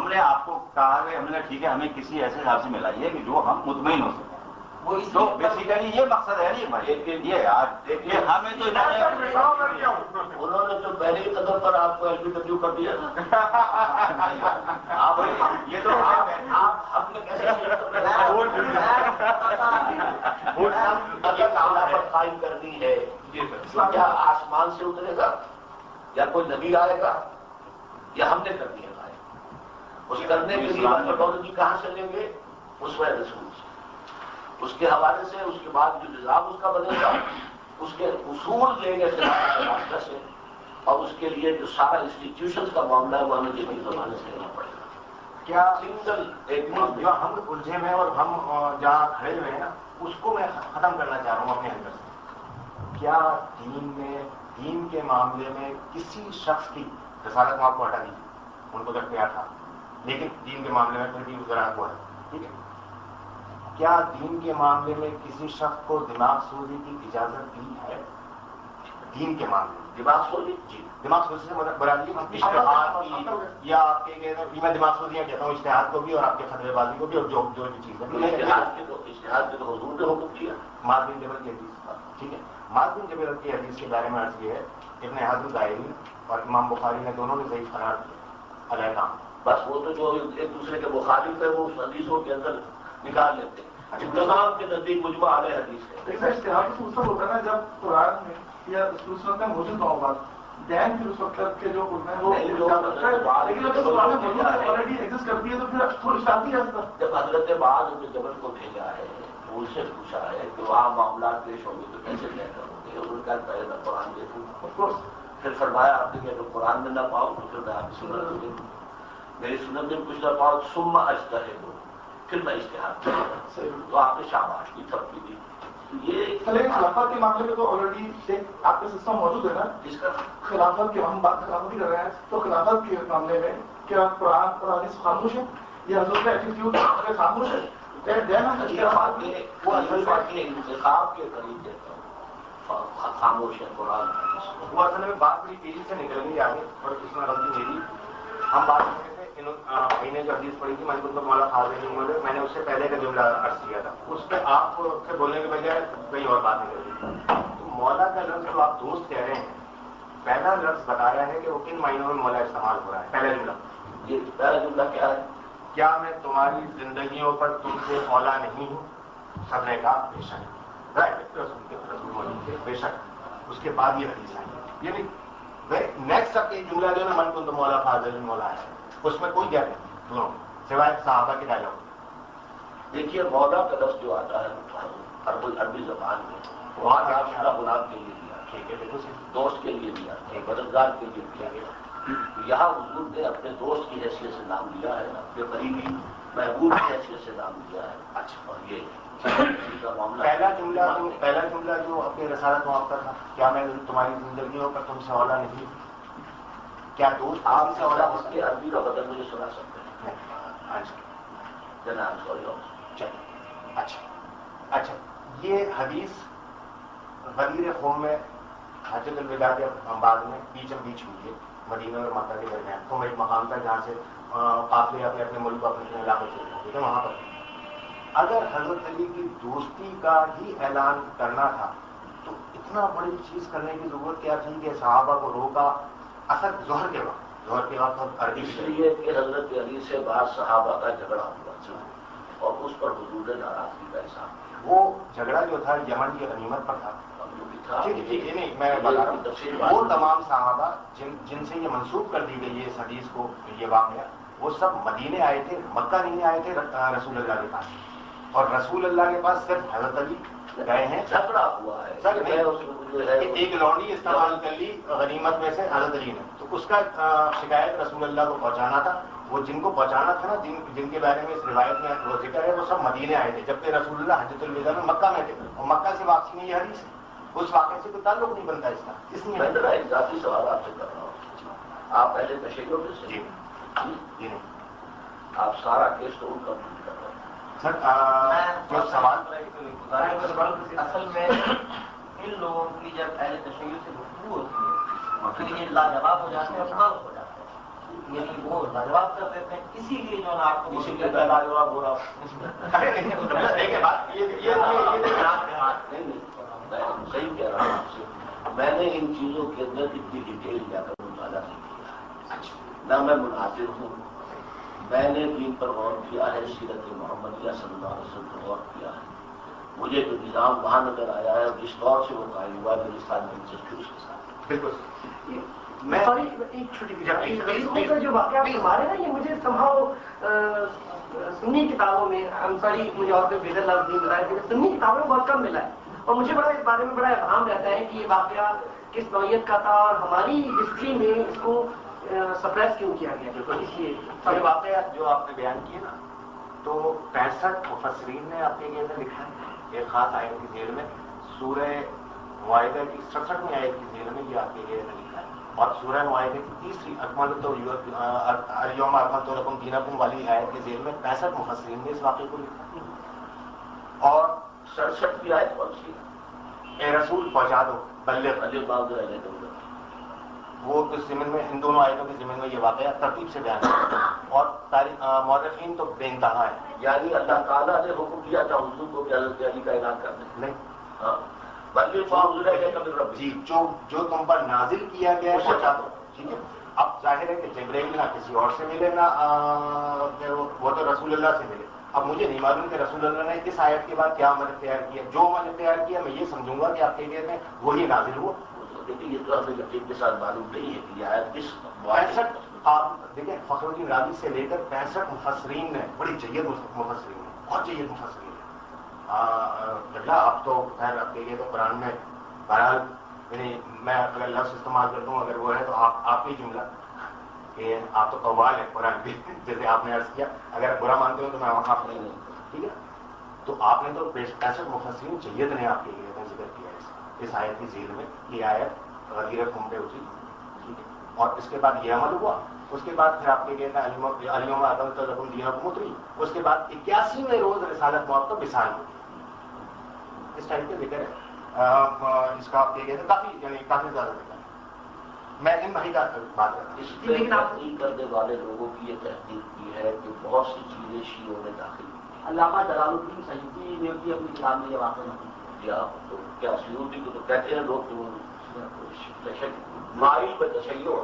نے آپ کو کہا کہ ہم نے کہا ٹھیک ہے ہمیں کسی ایسے حساب سے ملائیے کہ جو ہم مطمئن ہو سکیں. تو بیسیکلی یہ مقصد ہے نہیں یہ یار دیکھیے ہمیں تو انہوں نے تو پہلے ہی قدم پر آپ کو LBW کر دیا آپ یہ تو آپ نے کیسے قائم کرنی ہے کیا آسمان سے اترے گا یا کوئی نبی آئے گا یا ہم نے کر دیا قائم. اس کرنے کے لیے میتھڈالوجی کہاں سے لیں گے؟ اس میں رسول سے. اس کے حوالے سے اس کے بعد جو نظام اس کا بنے گا اس کے اصول لیں گے رابطہ سے اور اس کے لیے جو سارا انسٹیٹیوشنز کا معاملہ ہے وہ ہمیں دینی زمانے سے لینا پڑے گا. کیا سنگل ایک جو ہم الجھے میں اور ہم جہاں کھڑے ہوئے ہیں نا اس کو میں ختم کرنا چاہ رہا ہوں اپنے اندر سے. کیا دین کے معاملے میں کسی شخص کی رسالت آپ کو ہٹا دیجیے ان کو تو اختیار تھا لیکن دین کے معاملے میں پھر بھی گزرانا ہوا ہے ٹھیک ہے. کیا دین کے معاملے میں کسی شخص کو دماغ سوزی کی اجازت دی ہے؟ دین کے معاملے میں دماغ سوزی جی دماغ سوزی سے برادری اشتہار کی یا آپ کے میں دماغ سوزیاں کہتا ہوں اشتہار کو بھی اور آپ کے فتوی بازی کو بھی اور جو چیز ہے اشتہار کے تو حضور نے حکم کیا. معاذ بن جبل کی حدیث ٹھیک ہے. معاذ بن جبل کی حدیث کے بارے میں عرض یہ ہے ابن حزم دائمی اور امام بخاری نے دونوں نے ضعیف قرار دیا علیہ کام. بس وہ تو جو ایک دوسرے کے مخالف ہے وہ اس حدیثوں کے اندر نکال لیتے ہیں. تمام کے نزدیک مجمع علیہ حدیث ہے. اشتہار تو اس وقت ہوتا ہے نا جب قرآن میں یا اس وقت میں موجود نہ ہو بات دین پھر اس وقت کے جو لیکن اگر قرآن میں موجود ہے آلریڈی ایگزسٹ کرتی ہے تو پھر تھوڑی شانتی ہے. جب حضرت معاذ بن جبل کو بھیجا ہے ان سے پوچھا ہے کہ وہاں معاملات پیش ہوں گے تو کیسے طے کرو گے؟ انہوں نے کہا پہلے میں قرآن دیکھوں. پھر فرمایا آپ نے کہ اگر قرآن میں نہ پاؤ تو پھر میں آپ کی سنت کو دیکھوں. میری سنت میں کچھ نہ پاؤ ثم اجتہد پھر میں اشتہار کروں. تو آپ نے شاباش کی تھپکی دی. یہ خلافت کے معاملے میں تو آلریڈی آپ کا سسٹم موجود ہے نا جس کا خلافت کے ہم بات خلافت ہی کر رہے ہیں تو خلافت کے معاملے میں کیا قرآن اور حدیث خاموش ہے یا حضور کا ایٹیٹیوڈ خاموش ہے؟ وہ انتخاب کے طریقے پر خاموش ہے قرآن. وہ اصل میں بات بڑی تیزی سے نکل گئی آگے اور اس میں غلطی میری. ہم بات کر رہے تھے بھائی نے جو حدیث پڑھی تھی میں تو مولا خاص نہیں بولے میں نے اس سے پہلے کا جملہ عرض کیا تھا اس پہ آپ سے بولنے کے بجائے کہیں اور بات نکل گئی. تو مولا کا لفظ جو آپ دوست کہہ رہے ہیں پہلا لفظ بتایا ہے کہ وہ کن معنوں میں مولا استعمال ہو رہا ہے. پہلا جملہ یہ پہلا جملہ کیا ہے؟ کیا میں تمہاری زندگیوں پر تم سے مولا نہیں ہوں؟ سب نے کہا بے شک رسول بے شک. اس کے بعد یہ حدیث آئی یہ نہیں نیکسٹ اب یہ جملہ جو ہے نا من کن تو مولا فاضل مولا ہے اس میں کوئی گیپ نہیں سوائے صحابہ کے ڈائلاگ. دیکھیے مولا کا لفظ جو آتا ہے عربی زبان میں وہاں ناشرہ غلام کے لیے دیا ٹھیک ہے دوست کے لیے دیا مددگار کے لیے دیا. یہاں حضور نے اپنے دوست کی حیثیت سے نام لیا ہے اپنے قریبی محبوب کی حیثیت سے نام لیا ہے. اچھا اور یہ پہلا جملہ جو اپنی رسالت میں آپ کا تھا کیا میں تمہاری زندگیوں پر تم سے اولا نہیں کیا دوست آپ سے اولا اس کے عربی کا بدل مجھے سنا سکتے ہیں. جناب اچھا یہ حدیث غدیر قوم میں حجۃ الوداع کے بعد میں بیچ ہوئی ہے مدینہ اور مکہ کے درمیان. قوم ایک مقام تھا جہاں سے قافلے اپنے ملک اپنے علاقے سے ہوتے تھے. وہاں پر اگر حضرت علی کی دوستی کا ہی اعلان کرنا تھا تو اتنا بڑی چیز کرنے کی ضرورت کیا تھی کہ صحابہ کو روکا اثر ظہر کے وقت عربی اس لیے کہ حضرت علی سے بعض صحابہ کا جھگڑا ہوا اور اس پر حضور نے ناراضگی کا اظہار کیا. وہ جھگڑا جو تھا یمن کی غنیمت پر تھا. نہیں میں بتا رہا ہوں وہ تمام صحابہ جن سے یہ منسوخ کر دی گئی ہے اس حدیث کو یہ واقعہ وہ سب مدینے آئے تھے مکہ نہیں آئے تھے رسول اللہ کے پاس اور رسول اللہ کے پاس صرف حضرت علی گئے ہیں. جھگڑا ہوا ہے سر ایک لونڈی استعمال کر لی غنیمت میں سے حضرت علی نے تو اس کا شکایت رسول اللہ کو پہنچانا تھا. وہ جن کو پہنچانا تھا نا جن کے بارے میں اس روایت میں وہ ذکر ہے وہ سب مدینے آئے تھے جبکہ رسول اللہ حجۃ الوداع میں مکہ میں تھے اور مکہ سے واپسی میں یہ حدیث ہے. اس واقعے سے کوئی تعلق نہیں بنتا اس کا. اس لیے میں ذرا ایک ذاتی سوال آپ سے کر رہا ہوں. آپ پہلے تشیع میں سے جی نہیں آپ سارا کیس تو ان کمپلیٹ کر رہے ہیں سر جو سوال اصل میں ان لوگوں کی جب اہل تشیع سے گفتگو ہوتی ہے تو یہ لاجواب ہو جاتے ہیں اور غلط ہو جاتے ہیں. یعنی وہ لاجواب کر دیتے ہیں، اسی لیے جو نا آپ کو اسی لیے میں لاجواب ہو رہا ہوں. صحیح کہہ رہا ہوں آپ سے. میں نے ان چیزوں کے اندر اتنی ڈیٹیل جا کر مطالعہ نہیں کیا، نہ میں مناظر ہوں. میں نے دین پر غور کیا ہے، سیرت محمدیہ صلی اللہ علیہ وسلم پر غور کیا ہے. مجھے جو نظام وہاں نظر آیا ہے جس طور سے وہ قائم ہوا ہے، میری ساتھ دلچسپی اس کے ساتھ. بالکل. میں ایک چھوٹی کا جو واقعہ ہمارے نا، یہ مجھے سمجھاؤ سنی کتابوں میں، مجھے اور کوئی بغیر لفظ نہیں ملا ہے، سنی کتابوں میں بہت کم ملا ہے. اور مجھے بڑا اس بارے میں بڑا ابہام رہتا ہے کہ یہ واقعہ کس نوعیت کا تھا اور ہماری ہسٹری میں اس کو سپریس کیوں کیا گیا. اس لیے یہ واقعات جو آپ نے بیان کیے نا، تو 65 مفسرین نے آپ کے لیے لکھا ہے ایک خاص آیت کی ذیل میں. سورہ معاہدہ کی 67ویں آیت کی ذیل میں یہ آپ کے لیے لکھا ہے. اور سورہ معاہدہ کی تیسری الیوم اکملت لکم دینکم والی آیت کی ذیل میں 65 مفسرین نے اس واقعے کو لکھا. اور 67 کی آیت کون سی؟ اے رسول پہنچا دو، بلغ. وہ اس ضمن میں ان دونوں آیتوں کے ضمن میں یہ واقعہ ترتیب سے بیان ہے. اور مورخین تو بے انتہا ہے. یعنی اللہ تعالیٰ نے حکم دیا تھا حضور کو کہ حضرت علی کا اعلان کرنے. نہیں، جی جو تم پر نازل کیا گیا ہے پہنچا دو. ٹھیک ہے. اب ظاہر ہے کہ جبرائیل نہ کسی اور سے ملے، نہ وہ تو رسول اللہ سے ملے. اب مجھے نہیں معلوم کہ رسول اللہ نے اس آیت کے بعد کیا عمل اختیار کیا. جو عمل اختیار کیا میں یہ سمجھوں گا کہ آپ کے لیے میں وہی نازل ہوا. یہ تو ہمیں یقین کے ساتھ معلوم نہیں ہے کہ یہ آیت کس 65 آپ دیکھیں، فخر الدین رازی سے لے کر 65 مفسرین نے، بڑی جید مفسرین ہیں، بہت جید مفسرین ہیں. آپ تو خیر آپ کے لیے تو قرآن میں بہرحال، یعنی میں اگر لفظ استعمال کر دوں اگر وہ ہے تو آپ ہی جملہ کہ آپ تو قوال ہیں قرآن بھی، جیسے آپ نے عرض کیا. اگر برا مانتے ہو تو میں وہاں نہیں ہوں. ٹھیک ہے. تو آپ نے تو 65 مفسرین جید نے آپ کے لیے ذکر کیا اس آیت کی ذیل میں. یہ آیت غدیر قوم پہ اتری. ٹھیک ہے. اور اس کے بعد یہ عمل ہوا. اس کے بعد پھر آپ کے لیے الیوم اکملت لکم دینکم اتری. اس کے بعد 81ویں روز رسالت موت کو وصال ہوئی. اس ٹائپ کے ذکر ہے. اس کا آپ کے کافی زیادہ ذکر ہے. میں ان بھائی کا بات کرتا ہوں. اس لیکن تحقیق کرنے والے لوگوں کی یہ تحقیق کی ہے کہ بہت سی چیزیں شیعوں نے داخل کی. علامہ جلال الدین سیوطی نے بھی اپنی کتاب میں یہ واقعہ نہیں کیا. تو کیا سیوطی کو تو کہتے ہیں لوگ مائل میں تشیع.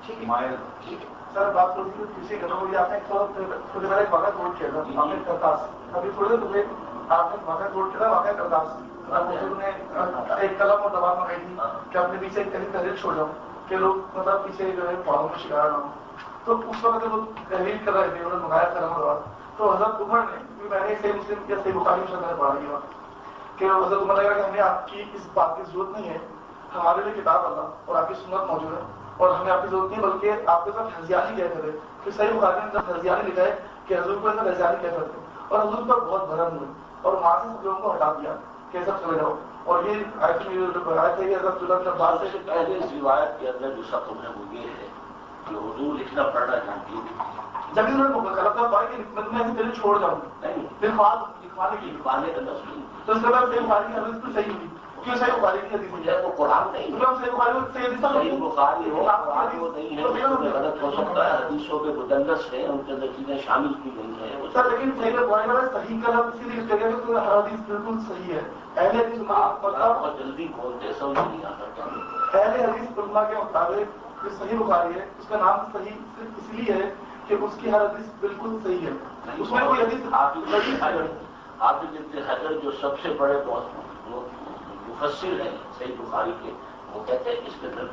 ٹھیک ہے. ٹھیک ہے. سر بات کروں کہ کسی گھر میں آپ نے تھوڑی دیر ایک واقعہ نوٹ کیا تھا واقع کرتاس. ابھی تھوڑی دیر پہلے آپ نے واقعہ نوٹ کیا تھا واقع کرتاس. حضور نے ایک قلم اور زبان منگائی تھی کہ اپنے پیچھے ایک تحریر چھوڑ جاؤں کہ لوگ مطلب پیچھے جو ہے پڑھاؤں میں شکار نہ ہوں. تو اس وقت وہ تحریر کر رہے تھے، انہوں نے منگایا قلم اور زبان. تو حضرت عمر نے، میں نے صحیح مسلم یا صحیح بخاری میں نے پڑھا یہ بات کہ حضرت عمر نے کہا کہ ہمیں آپ کی اس بات کی ضرورت نہیں ہے، ہمارے لیے کتاب اللہ اور آپ کی سنت موجود ہے اور ہمیں آپ کی ضرورت نہیں، بلکہ آپ کے ساتھ حزیانی کہہ کرے. پھر صحیح بخاری نے جب حزیانی لکھا ہے کہ حضور کو اندر حزیانی کہہ کرتے اور حضور پر بہت بھرم ہوئے اور وہاں سے سب لوگوں کو ہٹا دیا کہ سب چلے جاؤ. اور یہ آیت ہے کہ حضرت عباس سے پہلے اس روایت کے اندر جو سطح ہے وہ یہ ہے کہ حضور لکھنا پڑھنا جانتی ہے. جب انہوں نے غلط بات کہ میں پہلے چھوڑ جاؤں نہیں پھر لکھوانے کی لکھوانے کا لفظ نہیں. تو اس کے بعد صحیح بخاری کی حدیث تو صحیح ہوئی کیوں صحیح بخاری کی حدیث ہوئی ہے تو قرآن نہیں. تو ہم صحیح بخاری میں صحیح حدیث صحیح بخاری ہو قرآن وہ نہیں ہے، غلط ہو سکتا ہے. حدیثوں کے مدلس ہیں، ان کے اندر چیزیں شامل کی گئی ہیں. سر لیکن صحیح بخاری میں صحیح کا لفظ اسی لیے کہا گیا کہ ہر حدیث بالکل صحیح ہے. اہل حدیث بہت جلدی کھولتے سمجھ نہیں آ سکتا. اہل حدیث علماء کے مطابق جو صحیح بخاری ہے اس کا نام صحیح صرف اس لیے ہے کہ اس کی ہر حدیث بالکل صحیح ہے. اس میں کوئی حدیث حافظ ابن حجر جو سب سے بڑے مفسر ہیں صحیح بخاری کے، وہ کہتے ہیں اس کے اندر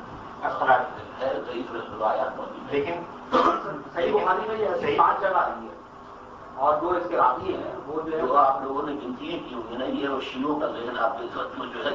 ضعیف روایات موجود. لیکن صحیح بخاری میں یہ 5 جگہ آئی ہے اور جو اس کے راوی ہیں وہ جو ہے آپ لوگوں نے گنتی کی ہوئی نا، یہ شیعوں کا ذہن آپ کے ساتھ جو ہے